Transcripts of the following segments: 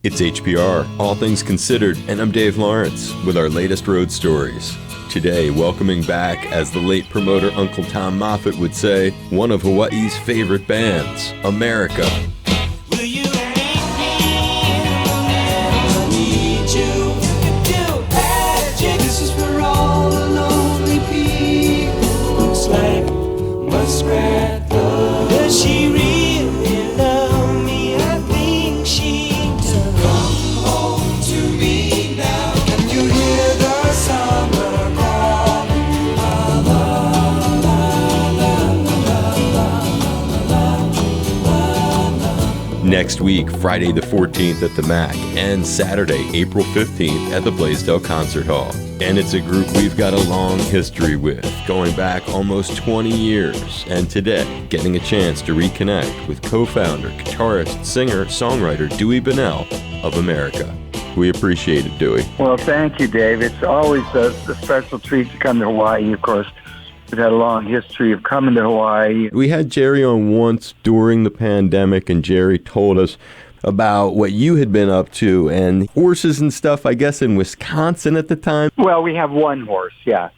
It's HPR, All Things Considered, and I'm Dave Lawrence with our latest road stories. Today, welcoming back, as the late promoter Uncle Tom Moffat would say, one of Hawaii's favorite bands, America. Will you meet me? I need you to do magic. This is for all the lonely people. Looks like muskrat love. Does she really love me? I think she does. Come home to me now. Can you hear the summer call? La la la la la la la. Next week, Friday the 14th at the MAC, and Saturday, April 15th at the Blaisdell Concert Hall. And it's a group we've got a long history with, going back almost 20 years. And today, getting a chance to reconnect with co-founder, guitarist, singer, songwriter Dewey Bunnell of America. We appreciate it, Dewey. Well, thank you, Dave. It's always a special treat to come to Hawaii, of course. We've had a long history of coming to Hawaii. We had Jerry on once during the pandemic, and Jerry told us about what you had been up to and horses and stuff, I guess, in Wisconsin at the time. Well, we have one horse, yeah.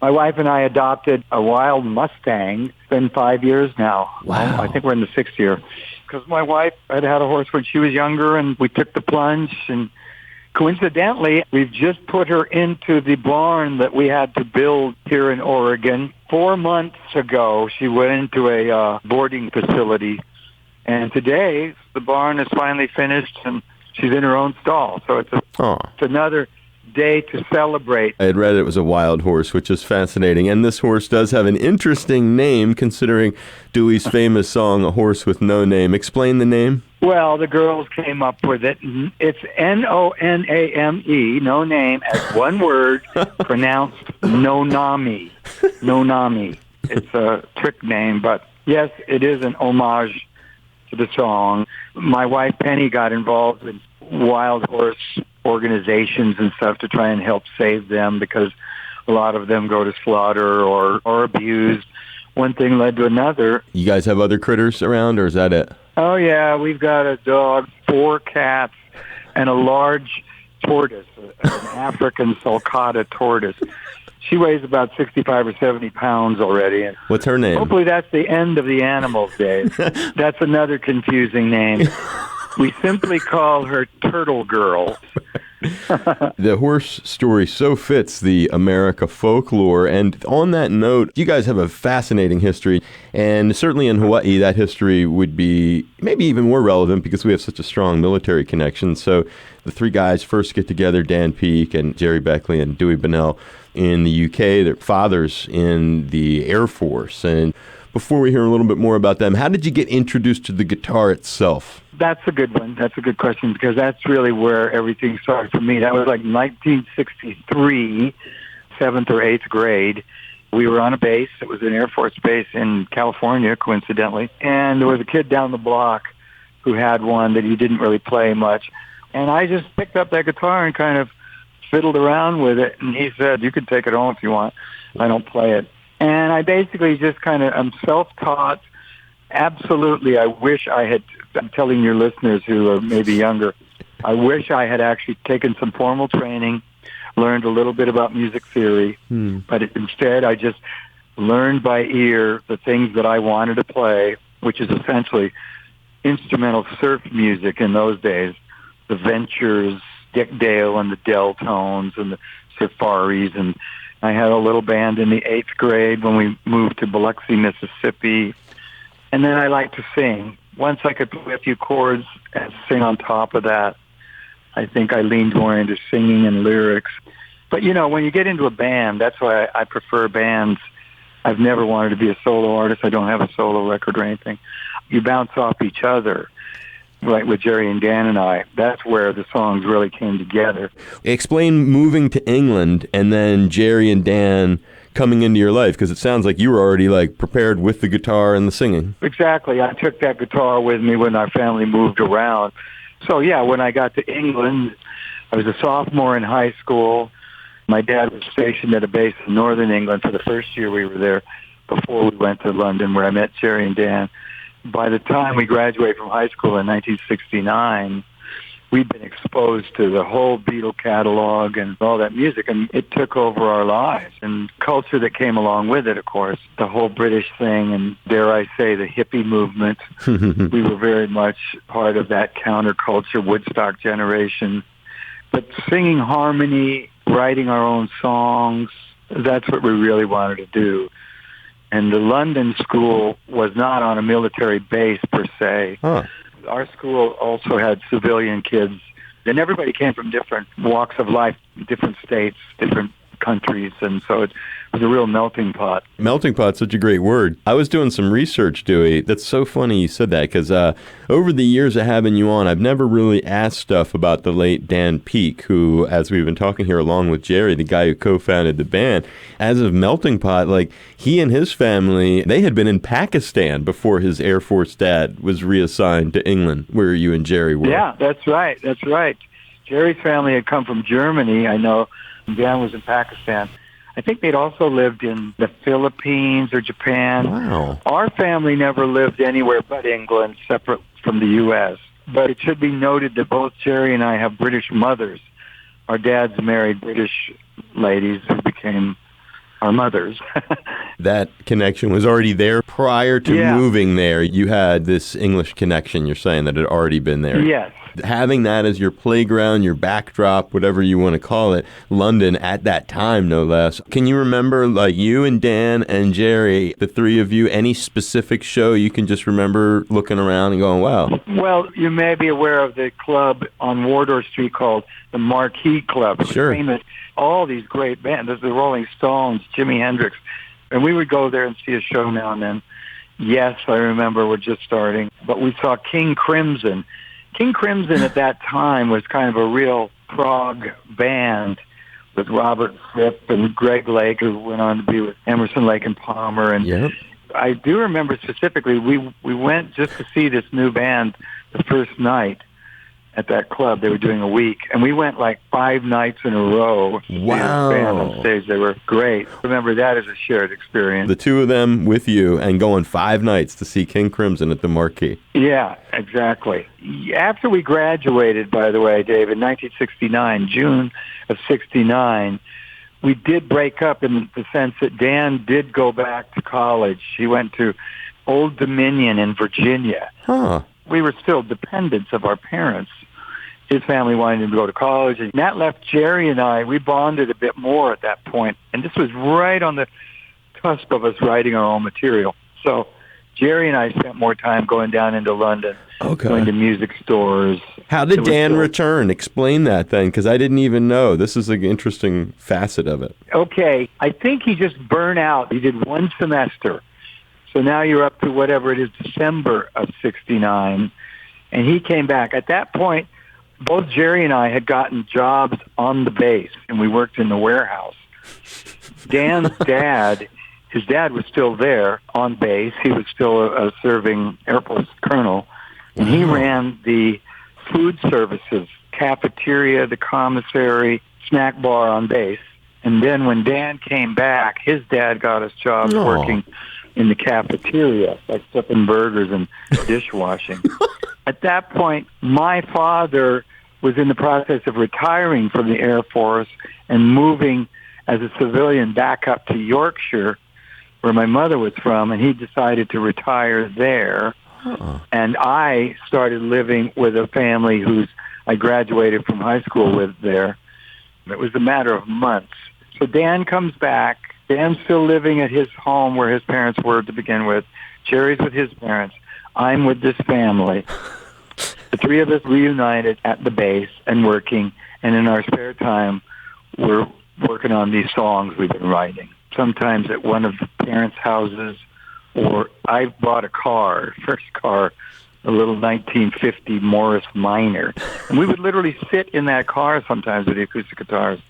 My wife and I adopted a wild Mustang. It's been 5 years now. Wow. I think we're in the sixth year. Because my wife had had a horse when she was younger, and we took the plunge. And coincidentally, we've just put her into the barn that we had to build here in Oregon. 4 months ago, she went into a boarding facility. And today, the barn is finally finished, and she's in her own stall. So it's another day to celebrate. I had read it was a wild horse, which is fascinating. And this horse does have an interesting name, considering Dewey's famous song, A Horse with No Name. Explain the name. Well, the girls came up with it. It's Noname, no name, as one word, pronounced Nonami. Nonami. It's a trick name, but yes, it is an homage to the song. My wife Penny got involved in wild horse organizations and stuff to try and help save them, because a lot of them go to slaughter or abused. One thing led to another. You guys have other critters around, or is that it? Oh, yeah, we've got a dog, 4 cats, and a large tortoise, an African sulcata tortoise. She weighs about 65 or 70 pounds already. And what's her name? Hopefully that's the end of the animals, Dave. That's another confusing name. We simply call her Turtle Girl. The horse story so fits the America folklore. And on that note, you guys have a fascinating history. And certainly in Hawaii, that history would be maybe even more relevant because we have such a strong military connection. So the three guys first get together, Dan Peake and Jerry Beckley and Dewey Bunnell in the UK. Their fathers in the Air Force. And before we hear a little bit more about them, how did you get introduced to the guitar itself? That's a good one. That's a good question, because that's really where everything started for me. That was like 1963, 7th or 8th grade. We were on a base. It was an Air Force base in California, coincidentally. And there was a kid down the block who had one that he didn't really play much. And I just picked up that guitar and kind of fiddled around with it. And he said, "You can take it home if you want. I don't play it." And I basically just kind of, I'm self-taught. Absolutely, I wish I had, I'm telling your listeners who are maybe younger, I wish I had actually taken some formal training, learned a little bit about music theory, but instead I just learned by ear the things that I wanted to play, which is essentially instrumental surf music in those days, the Ventures, Dick Dale and the Deltones and the Safaris, and I had a little band in the 8th grade when we moved to Biloxi, Mississippi. And then I liked to sing. Once I could play a few chords and sing on top of that, I think I leaned more into singing and lyrics. But, you know, when you get into a band, that's why I prefer bands. I've never wanted to be a solo artist. I don't have a solo record or anything. You bounce off each other. Like with Jerry and Dan and I, that's where the songs really came together. Explain moving to England and then Jerry and Dan coming into your life, because it sounds like you were already like prepared with the guitar and the singing. Exactly. I took that guitar with me when our family moved around. So yeah, when I got to England, I was a sophomore in high school. My dad was stationed at a base in northern England for the first year we were there before we went to London, where I met Jerry and Dan. By the time we graduated from high school in 1969, we'd been exposed to the whole Beatle catalog and all that music, and it took over our lives. And culture that came along with it, of course, the whole British thing, and dare I say, the hippie movement. We were very much part of that counterculture, Woodstock generation. But singing harmony, writing our own songs, that's what we really wanted to do. And the London school was not on a military base per se. Huh. Our school also had civilian kids, and everybody came from different walks of life, different states, different countries, and so it was a real melting pot. Melting pot's such a great word. I was doing some research, Dewey. That's so funny you said that, because over the years of having you on, I've never really asked stuff about the late Dan Peek, who, as we've been talking here along with Jerry, the guy who co-founded the band. As of Melting Pot, like, he and his family, they had been in Pakistan before his Air Force dad was reassigned to England, where you and Jerry were. Yeah, that's right. That's right. Jerry's family had come from Germany, I know. Dan was in Pakistan. I think they'd also lived in the Philippines or Japan. Wow. Our family never lived anywhere but England, separate from the U.S. But it should be noted that both Jerry and I have British mothers. Our dads married British ladies who became our mothers. That connection was already there prior to moving there. You had this English connection, you're saying, that had already been there. Yes. Having that as your playground, your backdrop, whatever you want to call it, London at that time, no less. Can you remember, like, you and Dan and Jerry, the three of you, any specific show you can just remember looking around and going, wow? Well, you may be aware of the club on Wardour Street called the Marquee Club. Sure. Famous, all these great bands. There's the Rolling Stones, Jimi Hendrix. And we would go there and see a show now and then. Yes, I remember we're just starting. But we saw King Crimson. King Crimson at that time was kind of a real prog band with Robert Fripp and Greg Lake, who went on to be with Emerson, Lake and Palmer. And I do remember specifically, we went just to see this new band the first night at that club. They were doing a week, and we went like 5 nights in a row. Wow. Band on stage. They were great. Remember that as a shared experience. The two of them with you and going 5 nights to see King Crimson at the Marquee. Yeah, exactly. After we graduated, by the way, Dave, in 1969, June of 69, we did break up in the sense that Dan did go back to college. He went to Old Dominion in Virginia. Huh. We were still dependents of our parents. His family wanted him to go to college, and that left Jerry and I. We bonded a bit more at that point, and this was right on the cusp of us writing our own material. So Jerry and I spent more time going down into London, going to music stores. How did Dan return? Explain that then, because I didn't even know. This is an interesting facet of it. Okay, I think he just burned out. He did 1 semester. So now you're up to whatever it is, December of 69, and he came back. At that point, both Jerry and I had gotten jobs on the base, and we worked in the warehouse. Dan's dad, his dad was still there on base. He was still a serving Air Force colonel, and he ran the food services, cafeteria, the commissary, snack bar on base. And then when Dan came back, his dad got us jobs working in the cafeteria, like flipping burgers and dishwashing. At that point, my father was in the process of retiring from the Air Force and moving as a civilian back up to Yorkshire, where my mother was from, and he decided to retire there. And I started living with a family whose I graduated from high school with there. It was a matter of months. So Dan comes back. Dan's still living at his home where his parents were to begin with. Jerry's with his parents. I'm with this family. The three of us reunited at the base and working, and in our spare time, we're working on these songs we've been writing. Sometimes at one of the parents' houses, or I bought a car, first car, a little 1950 Morris Minor. And we would literally sit in that car sometimes with the acoustic guitars.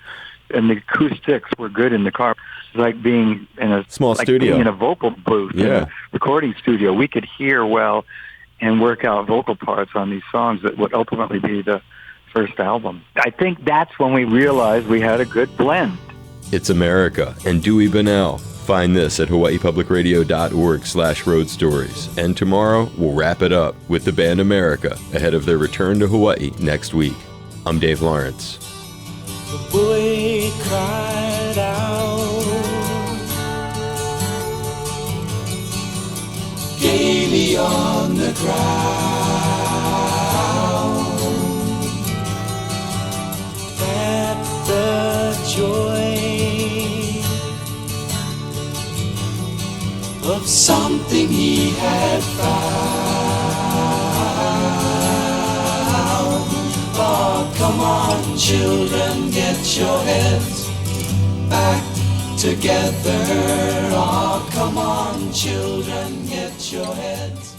And the acoustics were good in the car. It was like being in a small studio, being in a vocal booth, in a recording studio. We could hear well and work out vocal parts on these songs that would ultimately be the first album. I think that's when we realized we had a good blend. It's America and Dewey Bunnell, find this at hawaiipublicradio.org/road stories. And tomorrow, we'll wrap it up with the band America ahead of their return to Hawaii next week. I'm Dave Lawrence. The boy cried out gaily on the ground at the joy of something he had found. Oh, come on, children, get your heads back together. Oh, come on, children, get your heads